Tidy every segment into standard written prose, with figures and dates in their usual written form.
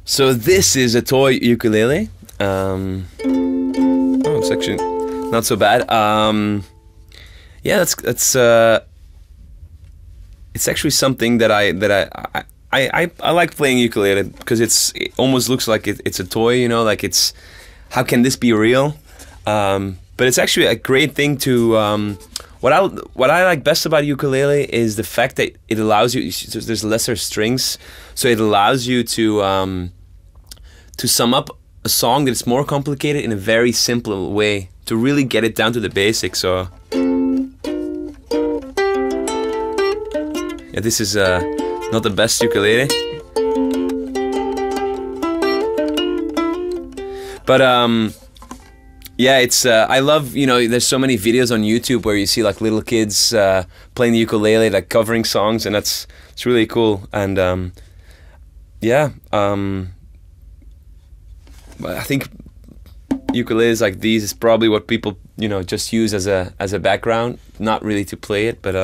So this is a toy ukulele. Oh, it's actually not so bad. Yeah, that's it's actually something that I like playing ukulele because it almost looks like it's a toy, you know, like it's, how can this be real? But it's actually a great thing to. What I like best about ukulele is the fact that it allows you. There's lesser strings, so it allows you to sum up a song that's more complicated in a very simple way, to really get it down to the basics. So yeah, this is not the best ukulele, but yeah, it's I love, you know, there's so many videos on YouTube where you see like little kids playing the ukulele, like covering songs, and it's really cool. And yeah, I think ukuleles like these is probably what people, you know, just use as a background, not really to play it, but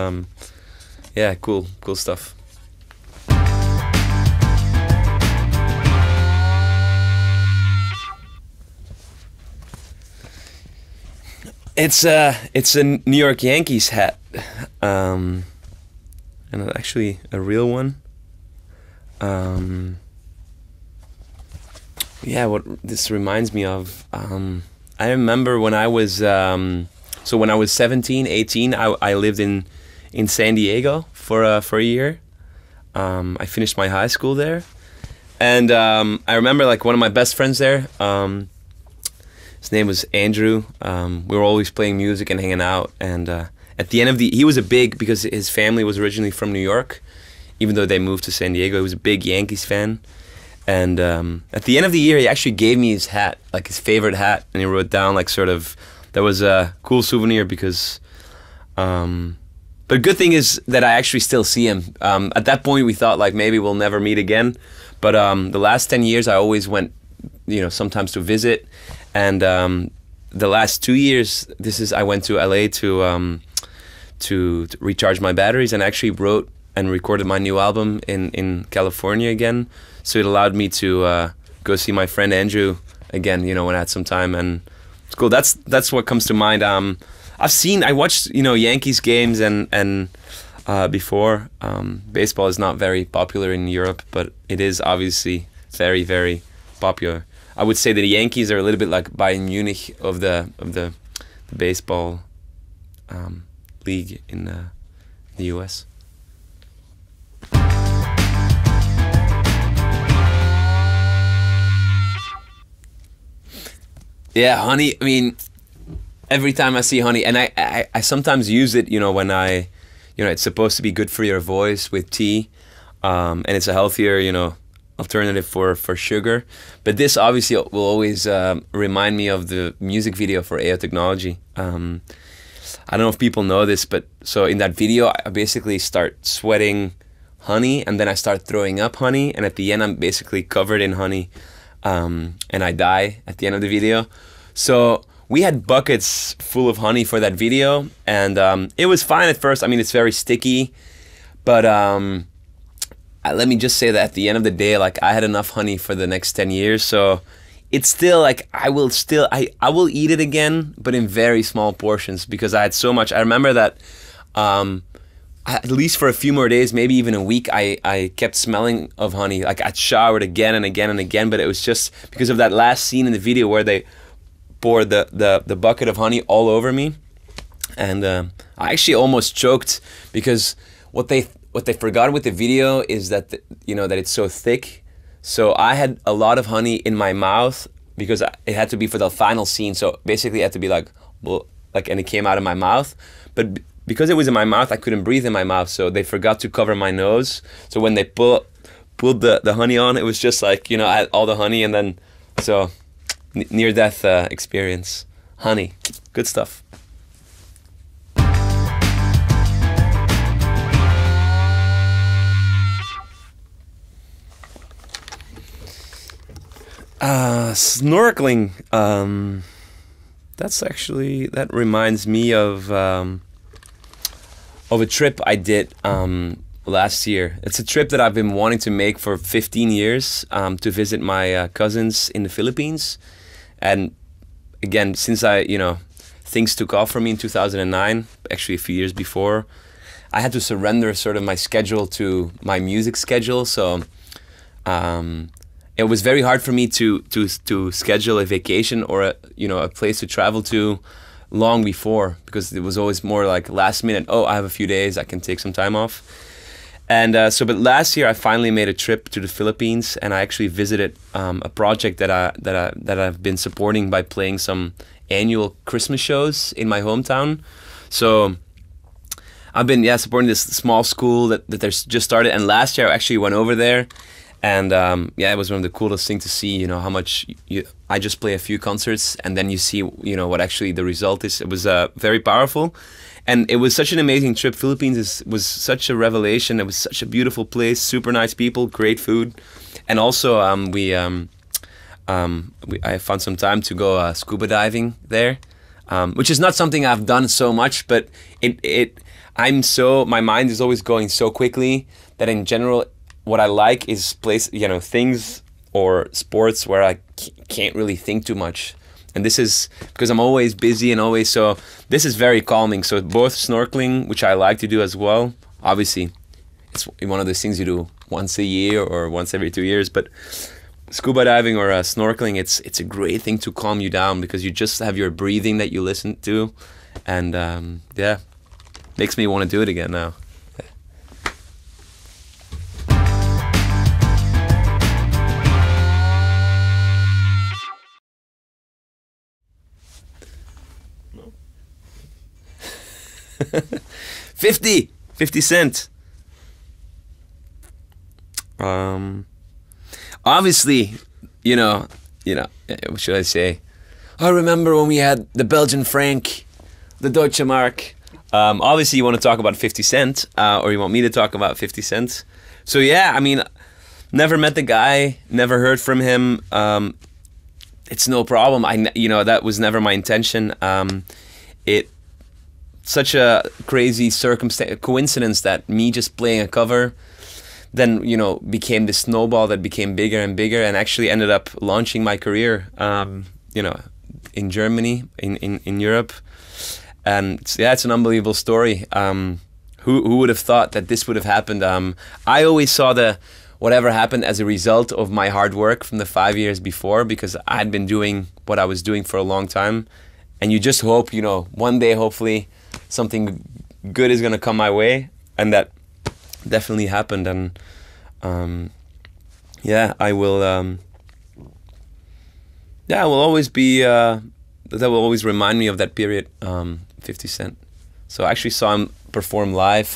yeah, cool stuff. It's a New York Yankees hat, and actually a real one. Yeah, what this reminds me of, I remember when I was, so when I was 17, 18, I lived in San Diego for a year. I finished my high school there, and I remember like one of my best friends there, his name was Andrew. We were always playing music and hanging out, and at the end of he was because his family was originally from New York, even though they moved to San Diego. He was a big Yankees fan. And at the end of the year, he actually gave me his hat, like his favorite hat, and he wrote down like sort of, that was a cool souvenir because, but good thing is that I actually still see him. At that point, we thought like maybe we'll never meet again, but the last 10 years, I always went, you know, sometimes to visit, and the last 2 years, I went to LA to recharge my batteries, and actually wrote and recorded my new album in California again. So it allowed me to go see my friend Andrew again, you know, when I had some time, and it's cool. That's what comes to mind. I watched, you know, Yankees games and before. Baseball is not very popular in Europe, but it is obviously very, very popular. I would say that the Yankees are a little bit like Bayern Munich of the baseball league in the US. Yeah, honey, I mean, every time I see honey, and I sometimes use it, you know, when you know, it's supposed to be good for your voice with tea, and it's a healthier, you know, alternative for sugar. But this obviously will always remind me of the music video for AO Technology. I don't know if people know this, but so in that video, I basically start sweating honey, and then I start throwing up honey, and at the end, I'm basically covered in honey. And I die at the end of the video. So we had buckets full of honey for that video, and it was fine at first. I mean, it's very sticky, but let me just say that at the end of the day, like, I had enough honey for the next 10 years. So it's still like, I will eat it again, but in very small portions, because I had so much. I remember that at least for a few more days, maybe even a week, I kept smelling of honey. Like, I'd showered again and again and again, but it was just because of that last scene in the video where they poured the bucket of honey all over me. And I actually almost choked, because what they forgot with the video is that, you know, that it's so thick. So I had a lot of honey in my mouth, because it had to be for the final scene. So basically it had to be like, well, like, and it came out of my mouth. But because it was in my mouth, I couldn't breathe in my mouth, so they forgot to cover my nose. So when they pulled the honey on, it was just like, you know, I had all the honey, and then, so, near-death experience. honey. Good stuff. Snorkeling. That reminds me of a trip I did last year. It's a trip that I've been wanting to make for 15 years to visit my cousins in the Philippines. And again, since things took off for me in 2009, actually a few years before, I had to surrender sort of my schedule to my music schedule. So it was very hard for me to schedule a vacation or a place to travel to long before, because it was always more like last minute. Oh, I have a few days, I can take some time off. And but last year I finally made a trip to the Philippines, and I actually visited a project that I've been supporting by playing some annual Christmas shows in my hometown. So I've been supporting this small school that they're just started, and last year I actually went over there. And it was one of the coolest things to see, how much I just play a few concerts and then you see, what actually the result is. It was very powerful. And it was such an amazing trip. Philippines was such a revelation. It was such a beautiful place, super nice people, great food. And also I found some time to go scuba diving there, which is not something I've done so much, but my mind is always going so quickly that in general, what I like is things or sports where I can't really think too much. And this is because I'm always busy and so this is very calming. So both snorkeling, which I like to do as well, obviously it's one of those things you do once a year or once every 2 years, but scuba diving or snorkeling, it's a great thing to calm you down because you just have your breathing that you listen to, and makes me want to do it again now. $50 cents. Obviously, what should I say? I remember when we had the Belgian franc, the Deutsche Mark. Obviously, you want to talk about 50 cents, or you want me to talk about 50 cents. So never met the guy, never heard from him. It's no problem. That was never my intention. Such a crazy coincidence that me just playing a cover then became this snowball that became bigger and bigger, and actually ended up launching my career in Germany, in Europe. And it's an unbelievable story. Who would have thought that this would have happened? I always saw whatever happened as a result of my hard work from the 5 years before, because I had been doing what I was doing for a long time, and you just hope one day hopefully something good is going to come my way, and that definitely happened. And I will always be that will always remind me of that period. 50 Cent. So I actually saw him perform live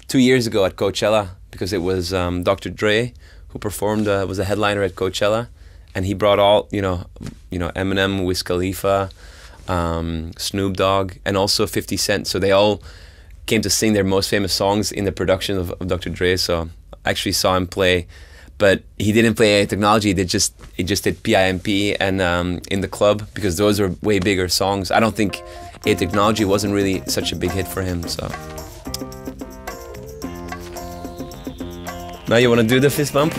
2 years ago at Coachella, because it was Dr. Dre who performed, was a headliner at Coachella, and he brought all Eminem, Wiz Khalifa, Snoop Dogg, and also 50 Cent. So they all came to sing their most famous songs in the production of Dr. Dre. So I actually saw him play, but he didn't play A Technology. He just did PIMP and In the Club, because those are way bigger songs. I don't think A Technology wasn't really such a big hit for him. So now you want to do the fist bump?